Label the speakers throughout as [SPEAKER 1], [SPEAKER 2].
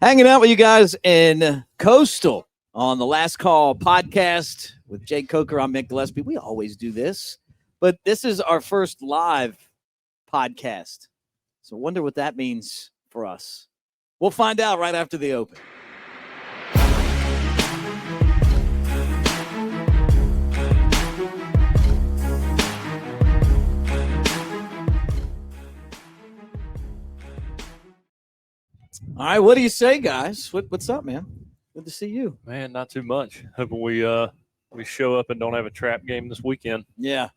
[SPEAKER 1] Hanging out with you guys in Coastal on the Last Call podcast with Jake Coker. I'm Mick Gillispie. We always do this, but this is our first live podcast. So I wonder what that means for us. We'll find out right after the open. All right, what do you say, guys? What's up, man? Good to see you.
[SPEAKER 2] Man, not too much. Hoping we show up and don't have a trap game this weekend.
[SPEAKER 1] Yeah.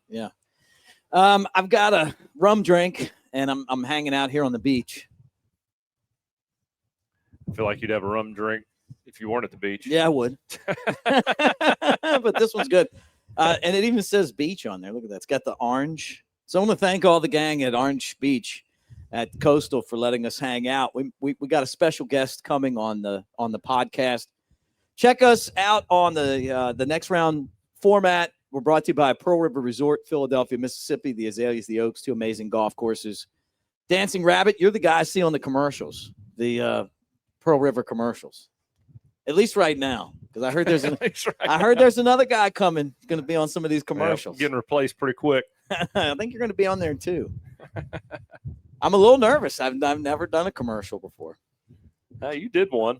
[SPEAKER 1] I've got a rum drink, and I'm hanging out here on the beach.
[SPEAKER 2] I feel like you'd have a rum drink if you weren't at the beach.
[SPEAKER 1] Yeah, I would. But this one's good. And it even says beach on there. Look at that. It's got the orange. So I want to thank all the gang at Orange Beach at Coastal for letting us hang out. We got a special guest coming on the podcast. Check us out on the next round format. We're brought to you by Pearl River Resort, Philadelphia, Mississippi, the Azaleas, the Oaks, two amazing golf courses. Dancing Rabbit, you're the guy I see on the commercials, the Pearl River commercials. At least right now, because I heard there's another guy coming, going to be on some of these commercials.
[SPEAKER 2] Getting replaced pretty quick.
[SPEAKER 1] I think you're going to be on there too. I'm a little nervous. I've never done a commercial before.
[SPEAKER 2] Hey, you did one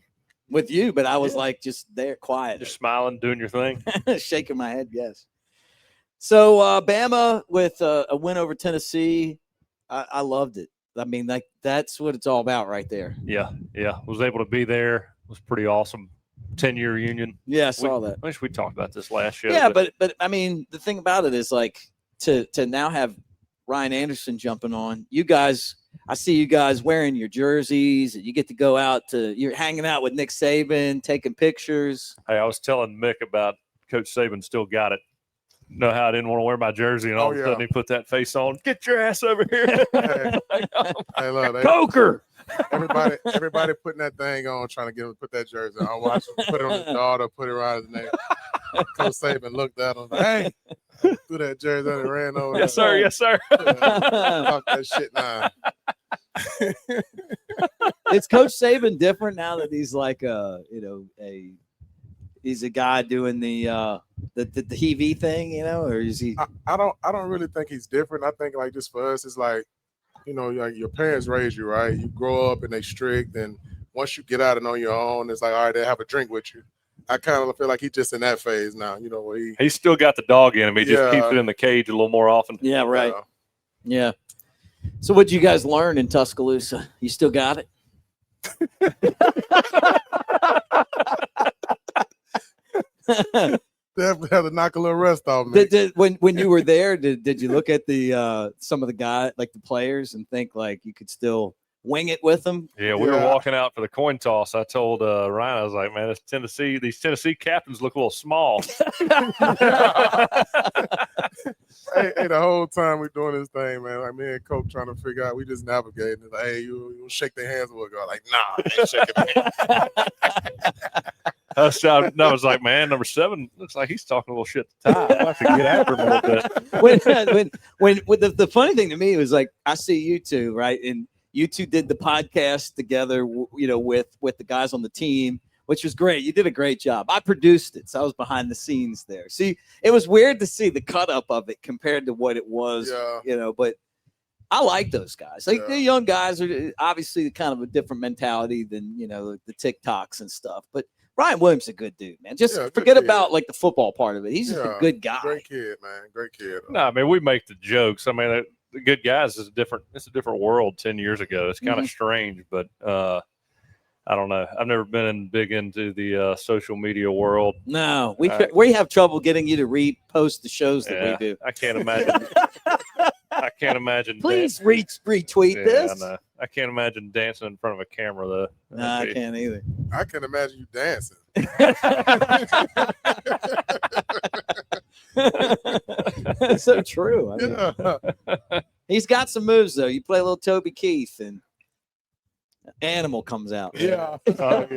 [SPEAKER 1] with you, but I was like just there, quiet,
[SPEAKER 2] just smiling, doing your thing,
[SPEAKER 1] shaking my head. Yes. So Bama with a win over Tennessee, I loved it. I mean, that's what it's all about, right there.
[SPEAKER 2] Yeah. Was able to be there. It was pretty awesome. 10-year reunion.
[SPEAKER 1] Yeah, I saw that.
[SPEAKER 2] I wish we talked about this last show.
[SPEAKER 1] Yeah, but I mean, the thing about it is like to now have Ryan Anderson jumping on. You guys, I see you guys wearing your jerseys, and you get to go out you're hanging out with Nick Saban, taking pictures.
[SPEAKER 2] Hey, I was telling Mick about Coach Saban still got it. Know how I didn't want to wear my jersey, and all of a sudden he put that face on. Get your ass over here.
[SPEAKER 3] Hey, look,
[SPEAKER 1] Coker.
[SPEAKER 3] Everybody putting that thing on, trying to get him to put that jersey on. I watched him put it on his daughter, put it around his neck. Coach Saban looked at him, hey, threw that jersey on and ran over.
[SPEAKER 2] Yes, sir.
[SPEAKER 3] Talk that shit now.
[SPEAKER 1] Is Coach Saban different now that he's like he's a guy doing the TV thing, or is he?
[SPEAKER 3] I don't really think he's different. I think like just for us, it's like, like your parents raised you, right? You grow up and they strict, and once you get out and on your own, it's like, all right, they have a drink with you. I kind of feel like he's just in that phase now, where
[SPEAKER 2] he's still got the dog in him. He just keeps it in the cage a little more often.
[SPEAKER 1] Yeah, right. Yeah. So what'd you guys learn in Tuscaloosa? You still got it?
[SPEAKER 3] Definitely had to knock a little rest off me.
[SPEAKER 1] When you were there, did you look at the some of the guys, like the players, and think like you could still wing it with them?
[SPEAKER 2] Yeah, we were walking out for the coin toss. I told Ryan, I was like, man, these Tennessee captains look a little small.
[SPEAKER 3] Hey, the whole time we're doing this thing, man, like me and Coach trying to figure out, we just navigating. It's like, hey, you shake their hands, we'll go. Like, nah, I ain't shaking hands.
[SPEAKER 2] I was like, man, number 7 looks like he's talking a little shit to Ty. I'll have to get after him a little bit.
[SPEAKER 1] When the funny thing to me was like, I see you two, right? And you two did the podcast together, with the guys on the team, which was great. You did a great job. I produced it, so I was behind the scenes there. See, it was weird to see the cut up of it compared to what it was, but I like those guys. Like the young guys are obviously kind of a different mentality than, the TikToks and stuff, but Ryan Williams is a good dude, man. Just forget about like the football part of it. He's a good guy.
[SPEAKER 3] Great kid, man. Great kid.
[SPEAKER 2] No, I mean, we make the jokes. I mean, the good guys is it's a different world 10 years ago. It's kind of strange, but I don't know. I've never been big into the social media world.
[SPEAKER 1] No, we have trouble getting you to repost the shows that we do.
[SPEAKER 2] I can't imagine. I can't imagine.
[SPEAKER 1] Please retweet this.
[SPEAKER 2] I know. I can't imagine dancing in front of a camera though.
[SPEAKER 1] No, I can't either.
[SPEAKER 3] I can imagine you dancing.
[SPEAKER 1] That's so true. He's got some moves though. You play a little Toby Keith and Animal comes out.
[SPEAKER 3] Yeah.
[SPEAKER 2] Dog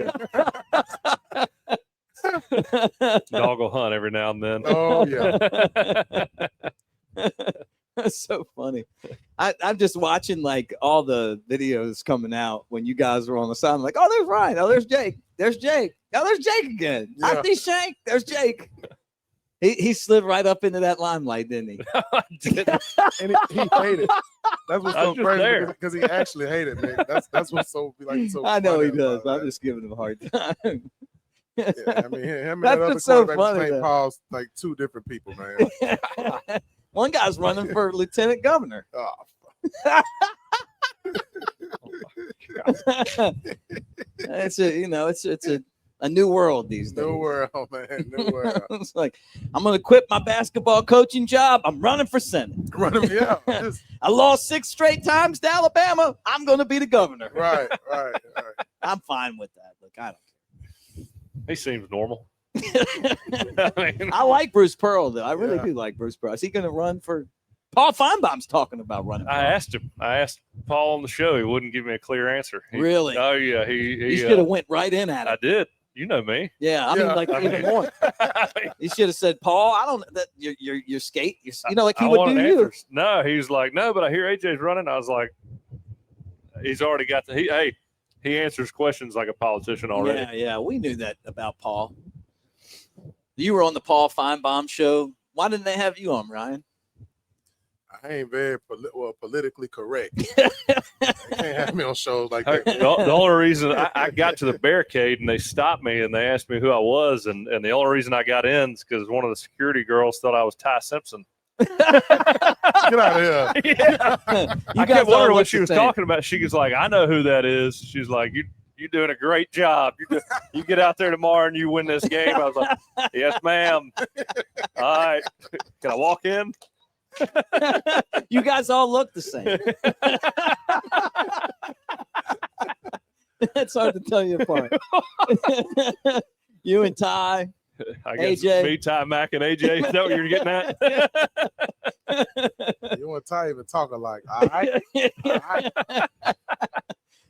[SPEAKER 2] will hunt every now and then.
[SPEAKER 3] Oh yeah.
[SPEAKER 1] That's so funny. I'm just watching like all the videos coming out when you guys were on the side. I'm like, oh, there's Ryan. Oh, there's Jake. There's Jake. Oh, there's Jake again.
[SPEAKER 3] Yeah.
[SPEAKER 1] I see Shank. There's Jake. He slid right up into that limelight, didn't he?
[SPEAKER 2] I did.
[SPEAKER 3] And he hated. That's what's
[SPEAKER 2] I
[SPEAKER 3] so
[SPEAKER 2] was just
[SPEAKER 3] crazy
[SPEAKER 2] there.
[SPEAKER 3] because he actually hated me. That's what's so like so.
[SPEAKER 1] I know
[SPEAKER 3] funny
[SPEAKER 1] he does.
[SPEAKER 3] about
[SPEAKER 1] But I'm
[SPEAKER 3] that.
[SPEAKER 1] just giving him a hard time.
[SPEAKER 3] Yeah, I mean, him and
[SPEAKER 1] That's
[SPEAKER 3] that other
[SPEAKER 1] what's so
[SPEAKER 3] quarterback
[SPEAKER 1] funny,
[SPEAKER 3] St.
[SPEAKER 1] though.
[SPEAKER 3] Paul's like two different people, man.
[SPEAKER 1] One guy's running for lieutenant governor.
[SPEAKER 3] Oh,
[SPEAKER 1] It's a new world these days.
[SPEAKER 3] new world, man. New world.
[SPEAKER 1] It's like, I'm gonna quit my basketball coaching job. I'm running for Senate.
[SPEAKER 3] Run him, yeah.
[SPEAKER 1] I lost 6 straight times to Alabama. I'm gonna be the governor.
[SPEAKER 3] Right.
[SPEAKER 1] I'm fine with that. Look, I
[SPEAKER 2] He seems normal.
[SPEAKER 1] don't.
[SPEAKER 2] I mean,
[SPEAKER 1] I like Bruce Pearl though. I really
[SPEAKER 3] Yeah.
[SPEAKER 1] do like Bruce Pearl. Is he gonna run for? Paul Feinbaum's talking about running. For
[SPEAKER 2] I asked him. I asked Paul on the show. He wouldn't give me a clear answer.
[SPEAKER 1] Really?
[SPEAKER 2] Oh yeah.
[SPEAKER 1] You
[SPEAKER 2] He
[SPEAKER 1] should have went right in at
[SPEAKER 2] I
[SPEAKER 1] it.
[SPEAKER 2] did. You know me.
[SPEAKER 1] Yeah, I mean,
[SPEAKER 3] Yeah.
[SPEAKER 1] like
[SPEAKER 2] I
[SPEAKER 1] even
[SPEAKER 2] mean-
[SPEAKER 1] more. You should have said, Paul, I don't that your skate. You know, like he
[SPEAKER 2] I
[SPEAKER 1] would
[SPEAKER 2] wanted
[SPEAKER 1] do you.
[SPEAKER 2] answers. No, he was like, no, but I hear AJ's running. I was like, he's already got the he answers questions like a politician already.
[SPEAKER 1] Yeah, we knew that about Paul. You were on the Paul Feinbaum show. Why didn't they have you on, Ryan?
[SPEAKER 3] I ain't very politically correct. They can't have me on shows like
[SPEAKER 2] Hey,
[SPEAKER 3] that.
[SPEAKER 2] the only reason I got to the barricade and they stopped me and they asked me who I was, and the only reason I got in is because one of the security girls thought I was Ty Simpson.
[SPEAKER 3] Get out of here.
[SPEAKER 2] Yeah.
[SPEAKER 1] You
[SPEAKER 2] I
[SPEAKER 1] guys
[SPEAKER 2] kept
[SPEAKER 1] all
[SPEAKER 2] wondering
[SPEAKER 1] look
[SPEAKER 2] what she
[SPEAKER 1] the
[SPEAKER 2] was
[SPEAKER 1] same.
[SPEAKER 2] talking about. She was like, I know who that is. She's like, you're doing a great job. You get out there tomorrow and you win this game. I was like, yes, ma'am. All right. Can I walk in?
[SPEAKER 1] You guys all look the same. It's hard to tell you apart. You and Ty.
[SPEAKER 2] I guess
[SPEAKER 1] AJ.
[SPEAKER 2] me, Ty Mack, and AJ. Is that what you're getting at?
[SPEAKER 3] You and Ty even talk alike. All right. All right.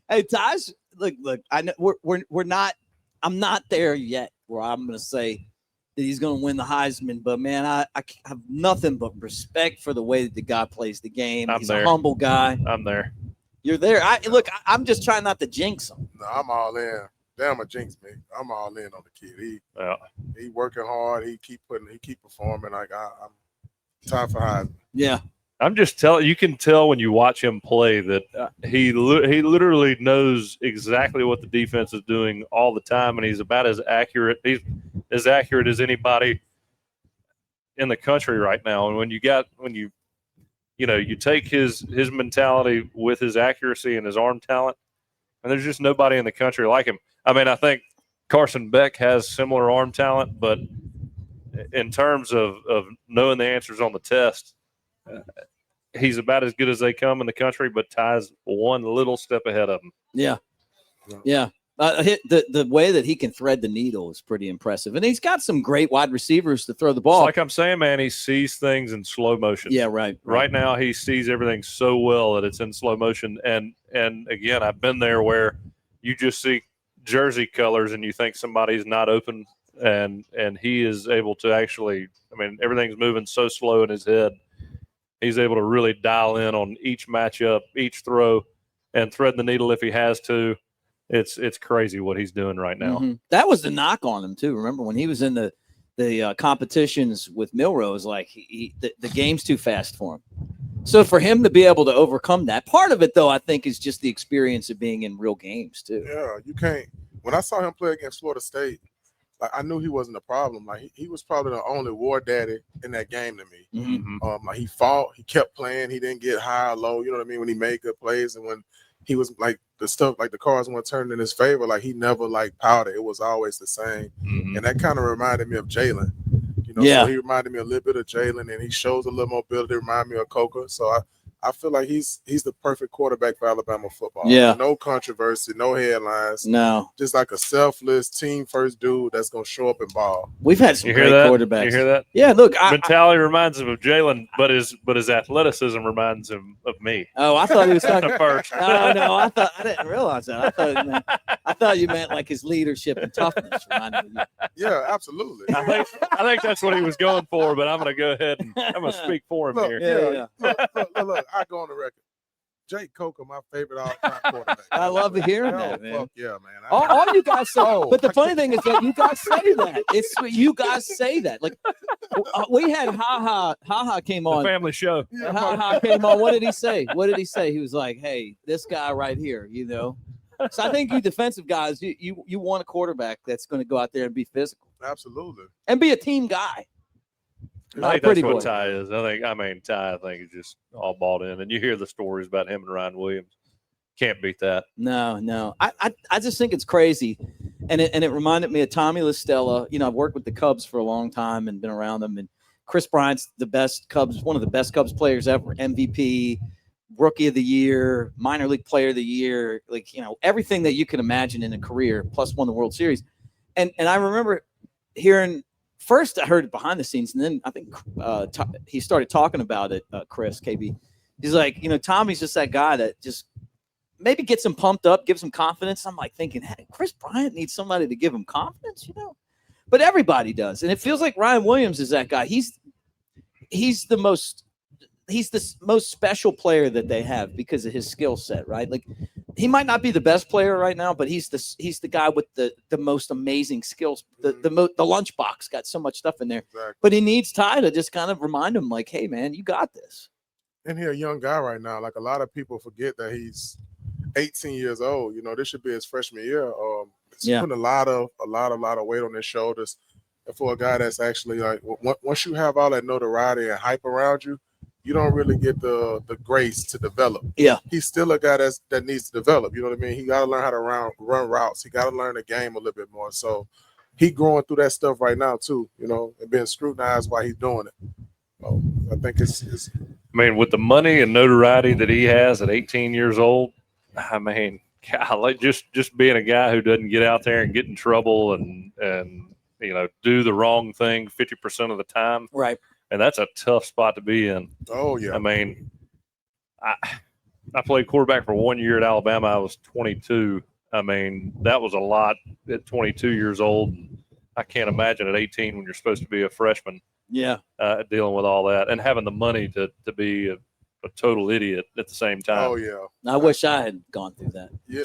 [SPEAKER 1] Hey, Ty's look. I know we're not. I'm not there yet where I'm going to say that he's going to win the Heisman. But man, I have nothing but respect for the way that the guy plays the game.
[SPEAKER 2] I'm
[SPEAKER 1] He's
[SPEAKER 2] there.
[SPEAKER 1] a humble guy.
[SPEAKER 2] I'm there.
[SPEAKER 1] You're there. I'm just trying not to jinx him.
[SPEAKER 3] No, I'm all in. Damn, a jinx me. I'm all in on the kid.
[SPEAKER 2] Yeah.
[SPEAKER 3] He working hard. He keep performing. Like I'm time for Heisman.
[SPEAKER 1] Yeah.
[SPEAKER 2] I'm just telling you, can tell when you watch him play that he literally knows exactly what the defense is doing all the time, and he's about as accurate. He's as accurate as anybody in the country right now. And when you take his mentality with his accuracy and his arm talent, and there's just nobody in the country like him. I mean, I think Carson Beck has similar arm talent, but in terms of knowing the answers on the test, he's about as good as they come in the country, but Ty's one little step ahead of him.
[SPEAKER 1] Yeah. The way that he can thread the needle is pretty impressive, and he's got some great wide receivers to throw the ball.
[SPEAKER 2] It's like I'm saying, man, he sees things in slow motion.
[SPEAKER 1] Yeah, right.
[SPEAKER 2] Right now, he sees everything so well that it's in slow motion. And again, I've been there where you just see jersey colors and you think somebody's not open, and he is able to actually. I mean, everything's moving so slow in his head. He's able to really dial in on each matchup, each throw, and thread the needle if he has to. It's crazy what he's doing right now.
[SPEAKER 1] Mm-hmm. That was the knock on him too. Remember when he was in the competitions with Milrose, like the game's too fast for him. So for him to be able to overcome that, part of it though, I think is just the experience of being in real games too.
[SPEAKER 3] Yeah, you can't. When I saw him play against Florida State, like I knew he wasn't a problem. Like he was probably the only war daddy in that game to me.
[SPEAKER 1] Mm-hmm.
[SPEAKER 3] Like he fought, he kept playing, he didn't get high or low. You know what I mean? When he made good plays and when he was like the stuff, like the cards weren't turning in his favor, like he never like powder. It was always the same.
[SPEAKER 2] Mm-hmm.
[SPEAKER 3] And that kind of reminded me of Jalen. You know,
[SPEAKER 1] Yeah.
[SPEAKER 3] so he reminded me a little bit of Jalen, and he shows a little mobility, remind me of Coca. So I feel like he's the perfect quarterback for Alabama football.
[SPEAKER 1] Yeah.
[SPEAKER 3] No controversy, no headlines.
[SPEAKER 1] No.
[SPEAKER 3] Just like a selfless team first dude that's gonna show up and ball.
[SPEAKER 1] We've had some
[SPEAKER 2] You
[SPEAKER 1] great
[SPEAKER 2] hear that?
[SPEAKER 1] quarterbacks.
[SPEAKER 2] You hear that?
[SPEAKER 1] Yeah, look,
[SPEAKER 2] Mentality reminds him of Jalen, but his athleticism reminds him of me.
[SPEAKER 1] Oh, I thought he was talking
[SPEAKER 2] first.
[SPEAKER 1] No, I didn't realize that. I thought you meant like his leadership and toughness reminded me.
[SPEAKER 3] Yeah, absolutely.
[SPEAKER 2] I think that's what he was going for, but I'm going to go ahead and I'm going to speak for him
[SPEAKER 3] Look,
[SPEAKER 2] here.
[SPEAKER 3] Look, I go on the record. Jake Coker, my favorite all-time quarterback.
[SPEAKER 1] I love hearing
[SPEAKER 3] Hell,
[SPEAKER 1] that, man.
[SPEAKER 3] Fuck yeah, man.
[SPEAKER 1] All you guys say, but the funny thing is that you guys say that. It's you guys say that. Like we had Ha Ha came on.
[SPEAKER 2] The family show.
[SPEAKER 3] Yeah,
[SPEAKER 1] Ha came on. What did he say? He was like, "Hey, this guy right here, you know." So I think you defensive guys, you want a quarterback that's going to go out there and be physical
[SPEAKER 3] absolutely.
[SPEAKER 1] and be a team guy.
[SPEAKER 2] I think that's what Ty is. Ty, I think, is just all bought in. And you hear the stories about him and Ryan Williams. Can't beat that.
[SPEAKER 1] No. I just think it's crazy. And it reminded me of Tommy LaStella. You know, I've worked with the Cubs for a long time and been around them. And Chris Bryant's one of the best Cubs players ever. MVP, Rookie of the Year, Minor League Player of the Year. Like, you know, everything that you can imagine in a career, plus won the World Series. And I remember hearing – first, I heard it behind the scenes, and then I think he started talking about it, Chris, KB. He's like, you know, Tommy's just that guy that just maybe gets him pumped up, gives him confidence. I'm like thinking, hey, Chris Bryant needs somebody to give him confidence, you know? But everybody does. And it feels like Ryan Williams is that guy. He's the most special player that they have because of his skill set, right? Like, he might not be the best player right now, but he's the guy with the most amazing skills. The lunchbox got so much stuff in there,
[SPEAKER 3] Exactly.
[SPEAKER 1] But he needs Ty to just kind of remind him, like, hey man, you got this.
[SPEAKER 3] And he's a young guy right now. Like, a lot of people forget that he's 18 years old. You know, this should be his freshman year. It's putting a lot of weight on his shoulders. And for a guy that's actually like, once you have all that notoriety and hype around you, you don't really get the grace to develop.
[SPEAKER 1] Yeah.
[SPEAKER 3] He's still a guy that needs to develop. You know what I mean? He got to learn how to run routes. He got to learn the game a little bit more. So he growing through that stuff right now too, you know, and being scrutinized while he's doing it. So I think it's
[SPEAKER 2] I mean, with the money and notoriety that he has at 18 years old, I mean, golly, just being a guy who doesn't get out there and get in trouble and you know, do the wrong thing 50% of the time.
[SPEAKER 1] Right.
[SPEAKER 2] And that's a tough spot to be in.
[SPEAKER 3] Oh, yeah.
[SPEAKER 2] I mean, I played quarterback for 1 year at Alabama. I was 22. I mean, that was a lot at 22 years old. I can't imagine at 18 when you're supposed to be a freshman.
[SPEAKER 1] Yeah.
[SPEAKER 2] Dealing with all that and having the money to be a total idiot at the same time.
[SPEAKER 3] Oh, yeah.
[SPEAKER 1] I wish I had gone through that.
[SPEAKER 3] Yeah.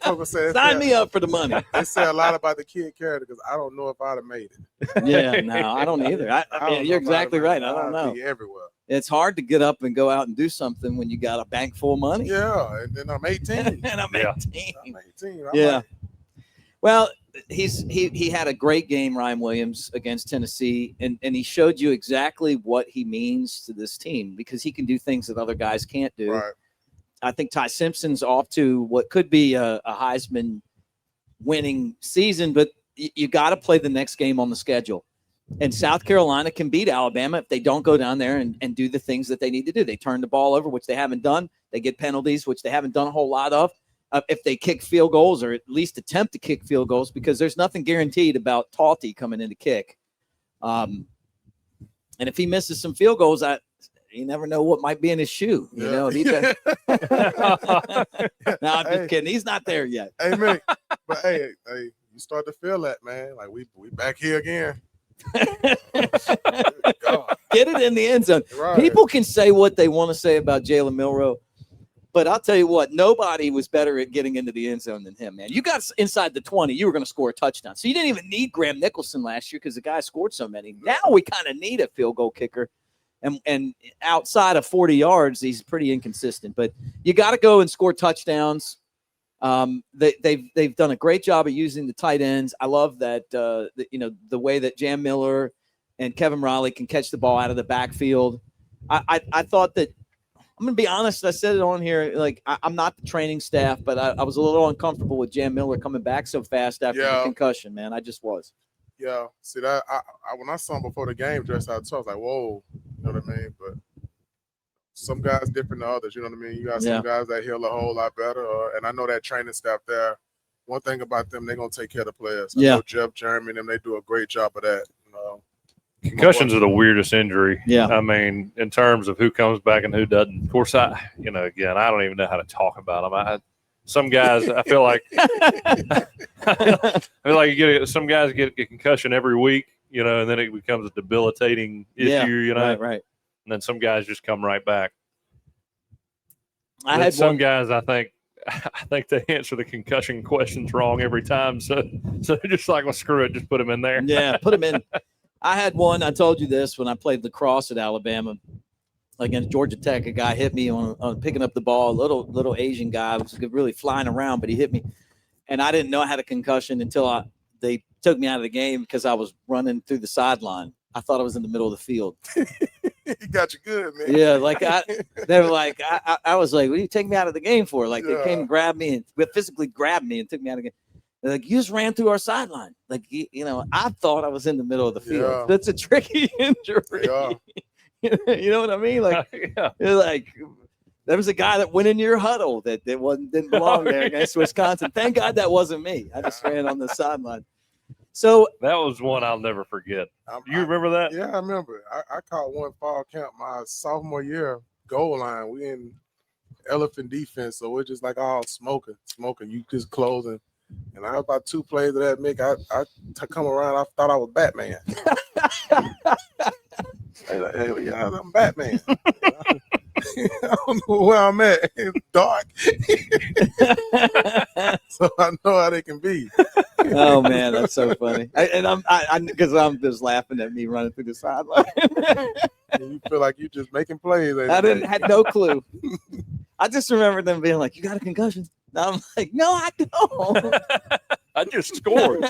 [SPEAKER 3] Coco said,
[SPEAKER 1] sign me up for the money.
[SPEAKER 3] They say a lot about the kid character because I don't know if I'd have made it.
[SPEAKER 1] Yeah, no, I don't either. I mean, you're exactly right. I don't know.
[SPEAKER 3] Everywhere.
[SPEAKER 1] It's hard to get up and go out and do something when you got a bank full of money.
[SPEAKER 3] Yeah, and then I'm 18.
[SPEAKER 1] And I'm 18.
[SPEAKER 3] I'm 18.
[SPEAKER 1] Yeah. Well, he had a great game, Ryan Williams, against Tennessee, and he showed you exactly what he means to this team because he can do things that other guys can't do.
[SPEAKER 3] Right.
[SPEAKER 1] I think Ty Simpson's off to what could be a Heisman winning season, but you got to play the next game on the schedule. And South Carolina can beat Alabama if they don't go down there and do the things that they need to do. They turn the ball over, which they haven't done. They get penalties, which they haven't done a whole lot of. If they kick field goals or at least attempt to kick field goals, because there's nothing guaranteed about Talty coming in to kick. And if he misses some field goals, you never know what might be in his shoe. You know, no, I'm just kidding. He's not there yet.
[SPEAKER 3] Hey, Mick, but hey, you start to feel that, man. Like we back here again.
[SPEAKER 1] Get it in the end zone.
[SPEAKER 3] Right.
[SPEAKER 1] People can say what they want to say about Jalen Milroe, but I'll tell you what, nobody was better at getting into the end zone than him, man. You got inside the 20, you were going to score a touchdown. So you didn't even need Graham Nicholson last year because the guy scored so many. Now we kind of need a field goal kicker. And outside of 40 yards, he's pretty inconsistent. But you got to go and score touchdowns. They've done a great job of using the tight ends. I love that the way that Jam Miller and Kevin Riley can catch the ball out of the backfield. I thought that, I'm going to be honest, I said it on here, like I'm not the training staff, but I was a little uncomfortable with Jam Miller coming back so fast after the concussion, man. I just was.
[SPEAKER 3] Yeah, see that when I saw him before the game dressed out, so I was like, whoa, you know what I mean? But some guys different than others. You know what I mean? You got some guys that heal a whole lot better, and I know that training staff there. One thing about them, they're gonna take care of the players. I know Jeff, Jeremy, and them, they do a great job of that.
[SPEAKER 2] Concussions are the weirdest injury.
[SPEAKER 1] Yeah.
[SPEAKER 2] I mean, in terms of who comes back and who doesn't. Of course, again, I don't even know how to talk about them. Some guys, I feel like, some guys get a concussion every week, and then it becomes a debilitating issue,
[SPEAKER 1] Right.
[SPEAKER 2] And then some guys just come right back.
[SPEAKER 1] I had
[SPEAKER 2] some guys, I think they answer the concussion questions wrong every time. So they're just like, well, screw it, just put them in there.
[SPEAKER 1] Yeah, put them in. I had one. I told you this when I played lacrosse at Alabama against Georgia Tech. A guy hit me on picking up the ball. A little Asian guy was really flying around, but he hit me, and I didn't know I had a concussion until they took me out of the game because I was running through the sideline. I thought I was in the middle of the field.
[SPEAKER 3] He got you good, man.
[SPEAKER 1] Yeah, like they were like, I was like, what do you take me out of the game for? Like they came and grabbed me and physically grabbed me and took me out of the game. They're like, you just ran through our sideline. Like, I thought I was in the middle of the field.
[SPEAKER 3] Yeah.
[SPEAKER 1] That's a tricky injury.
[SPEAKER 3] Yeah.
[SPEAKER 1] You know what I mean? Like, like there was a guy that went into your huddle that didn't belong there against Wisconsin. Thank God that wasn't me. I just ran on the sideline. So
[SPEAKER 2] that was one I'll never forget. You remember that?
[SPEAKER 3] Yeah, I remember. I caught one fall camp my sophomore year, goal line. We in elephant defense, so we're just like all smoking. You just closing. And I was about 2 plays of that, Mick. I come around, I thought I was Batman. Hey, I'm Batman. I don't know where I'm at. It's dark. So I know how they can be.
[SPEAKER 1] Oh man, that's so funny. Because I'm just laughing at me running through the sideline.
[SPEAKER 3] You feel like you're just making plays.
[SPEAKER 1] Had no clue. I just remember them being like, "You got a concussion." And I'm like, "No, I don't."
[SPEAKER 2] I just scored.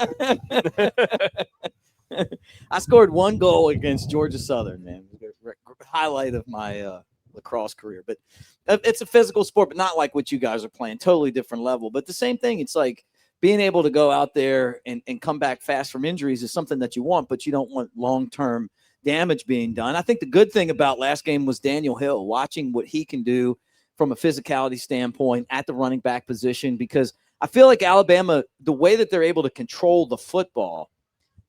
[SPEAKER 1] I scored 1 goal against Georgia Southern, man. Highlight of my lacrosse career. But it's a physical sport, but not like what you guys are playing. Totally different level. But the same thing. It's like being able to go out there and come back fast from injuries is something that you want, but you don't want long-term damage being done. I think the good thing about last game was Daniel Hill, watching what he can do from a physicality standpoint at the running back position, because I feel like Alabama, the way that they're able to control the football,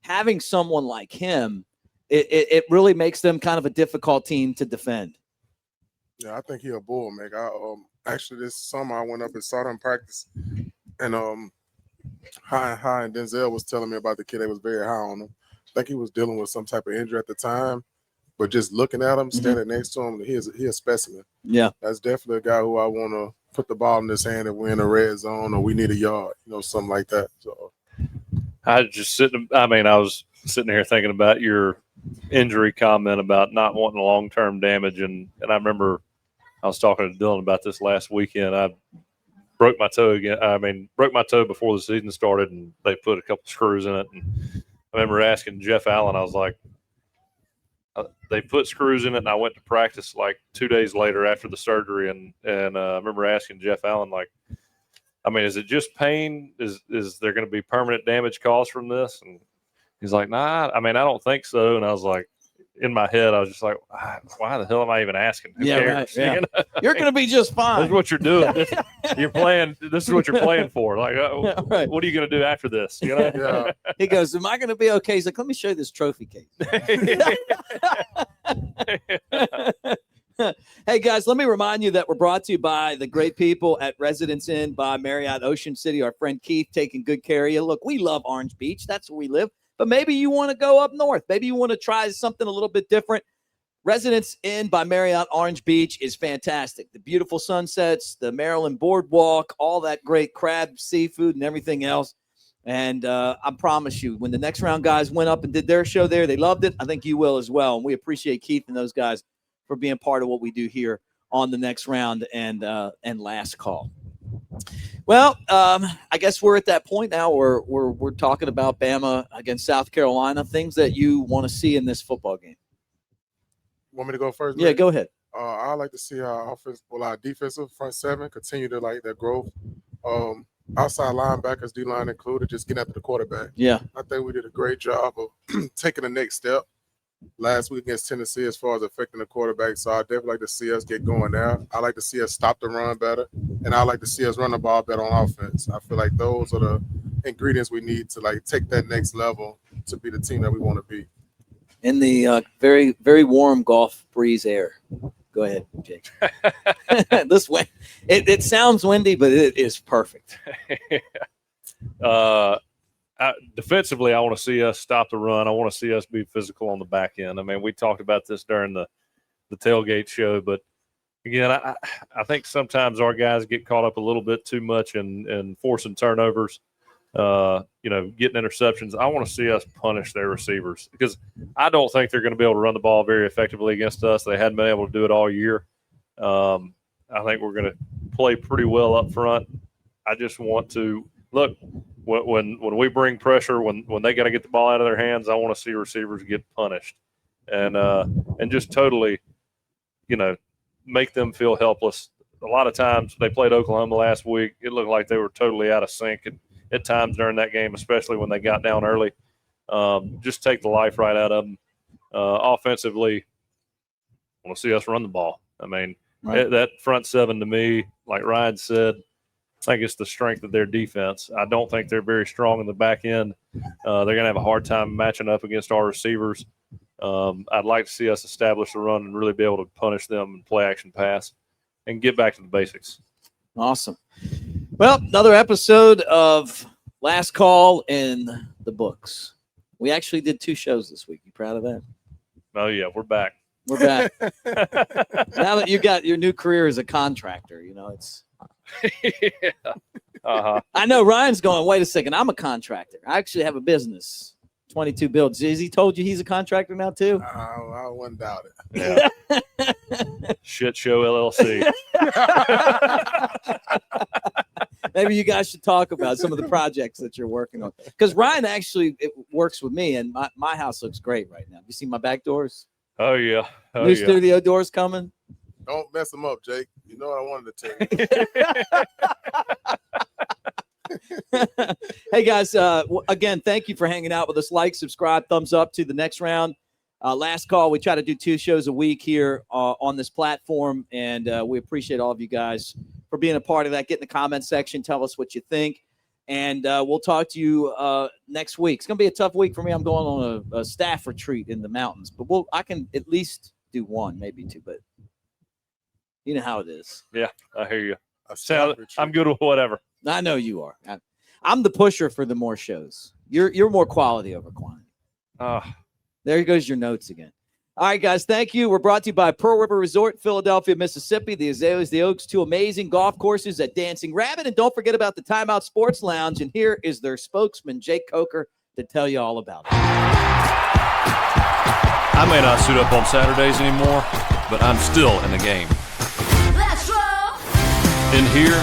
[SPEAKER 1] having someone like him, it really makes them kind of a difficult team to defend.
[SPEAKER 3] Yeah, I think he's a bull, man. Actually this summer I went up and saw them practice, and High and Denzel was telling me about the kid that was very high on him. I think he was dealing with some type of injury at the time, but just looking at him, standing next to him, he's a specimen. Yeah, that's definitely a guy who I want to put the ball in his hand if we're in a red zone or we need a yard, something like that. So
[SPEAKER 2] I was sitting here thinking about your injury comment about not wanting long-term damage, and I remember I was talking to Dylan about this last weekend. I broke my toe again. Broke my toe before the season started, and they put a couple screws in it. And I remember asking Jeff Allen, I was like, they put screws in it, and I went to practice like 2 days later after the surgery, and I remember asking Jeff Allen, like, is it just pain? Is there going to be permanent damage caused from this? And he's like, nah, I don't think so. And I was like, in my head, I was just like, why the hell am I even asking? Who cares?
[SPEAKER 1] Right, yeah. You're going to be just fine.
[SPEAKER 2] This is what you're doing. You're playing. This is what you're playing for. Like,
[SPEAKER 1] right.
[SPEAKER 2] What are you going to do after this?
[SPEAKER 3] Yeah.
[SPEAKER 1] He goes, am I going to be okay? He's like, let me show you this trophy case. Hey, guys, let me remind you that we're brought to you by the great people at Residence Inn by Marriott Ocean City. Our friend Keith taking good care of you. Look, we love Orange Beach. That's where we live. But maybe you want to go up north. Maybe you want to try something a little bit different. Residence Inn by Marriott Orange Beach is fantastic. The beautiful sunsets, the Maryland Boardwalk, all that great crab, seafood, and everything else. And I promise you, when the Next Round guys went up and did their show there, they loved it. I think you will as well. And we appreciate Keith and those guys for being part of what we do here on the Next Round and Last Call. Well, I guess we're at that point now where we're talking about Bama against South Carolina, things that you want to see in this football game.
[SPEAKER 3] Want me to go first?
[SPEAKER 1] Yeah, go ahead.
[SPEAKER 3] I like to see our defensive front seven continue to like their growth. Outside linebackers, D-line included, just getting after the quarterback.
[SPEAKER 1] Yeah.
[SPEAKER 3] I think we did a great job of taking the next step. last week against Tennessee as far as affecting the quarterback. So I definitely like to see us get going there. I like to see us stop the run better, and I like to see us run the ball better on offense. I feel like those are the ingredients we need to like take that next level to be the team that we want to be.
[SPEAKER 1] In the very, very warm Gulf breeze air. Go ahead, Jake. This way, it sounds windy, but it is perfect.
[SPEAKER 2] Defensively, I want to see us stop the run. I want to see us be physical on the back end. I mean, we talked about this during the tailgate show, but again, I think sometimes our guys get caught up a little bit too much in forcing turnovers. Getting interceptions. I want to see us punish their receivers because I don't think they're going to be able to run the ball very effectively against us. They hadn't been able to do it all year. I think we're going to play pretty well up front. I just want to look when we bring pressure, when they got to get the ball out of their hands, I want to see receivers get punished and just totally, make them feel helpless. A lot of times they played Oklahoma last week. It looked like they were totally out of sync at times during that game, especially when they got down early. Just take the life right out of them. Offensively, I want to see us run the ball. I mean, that front seven to me, like Ryan said, I think it's the strength of their defense. I don't think they're very strong in the back end. They're going to have a hard time matching up against our receivers. I'd like to see us establish the run and really be able to punish them and play action pass and get back to the basics.
[SPEAKER 1] Awesome. Well, another episode of Last Call in the books. We actually did 2 shows this week. You proud of that?
[SPEAKER 2] Oh, yeah, we're back.
[SPEAKER 1] We're back. Now that you got your new career as a contractor, it's.
[SPEAKER 2] Yeah. Uh-huh.
[SPEAKER 1] I know Ryan's going, wait a second, I'm a contractor. I actually have a business. 22 builds. Has he told you he's a contractor now, too?
[SPEAKER 3] I wouldn't doubt it.
[SPEAKER 2] Yeah. Shit Show LLC.
[SPEAKER 1] Maybe you guys should talk about some of the projects that you're working on. Because Ryan actually works with me, and my house looks great right now. You see my back doors?
[SPEAKER 2] Oh, yeah.
[SPEAKER 1] New studio doors coming.
[SPEAKER 3] Don't mess them up, Jake. You know what I wanted to tell you.
[SPEAKER 1] Hey, guys, again, thank you for hanging out with us. Like, subscribe, thumbs up to the next round. Last Call, we try to do 2 shows a week here on this platform, and we appreciate all of you guys for being a part of that. Get in the comment section. Tell us what you think, and we'll talk to you next week. It's going to be a tough week for me. I'm going on a staff retreat in the mountains, but I can at least do 1, maybe 2, but you know how it is.
[SPEAKER 2] Yeah, I hear you. I'm good with whatever.
[SPEAKER 1] I know you are. I'm the pusher for the more shows. You're more quality over quantity. There goes your notes again. All right, guys, thank you. We're brought to you by Pearl River Resort, Philadelphia, Mississippi, the Azaleas, the Oaks, 2 amazing golf courses at Dancing Rabbit. And don't forget about the Timeout Sports Lounge. And here is their spokesman, Jake Coker, to tell you all about it.
[SPEAKER 4] I may not suit up on Saturdays anymore, but I'm still in the game.
[SPEAKER 5] Let's roll!
[SPEAKER 4] In here,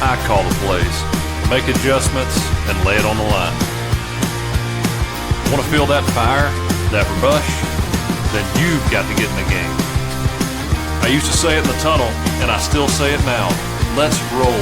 [SPEAKER 4] I call the plays, make adjustments, and lay it on the line. Want to feel that fire, that rush? Then you've got to get in the game. I used to say it in the tunnel, and I still say it now. Let's roll.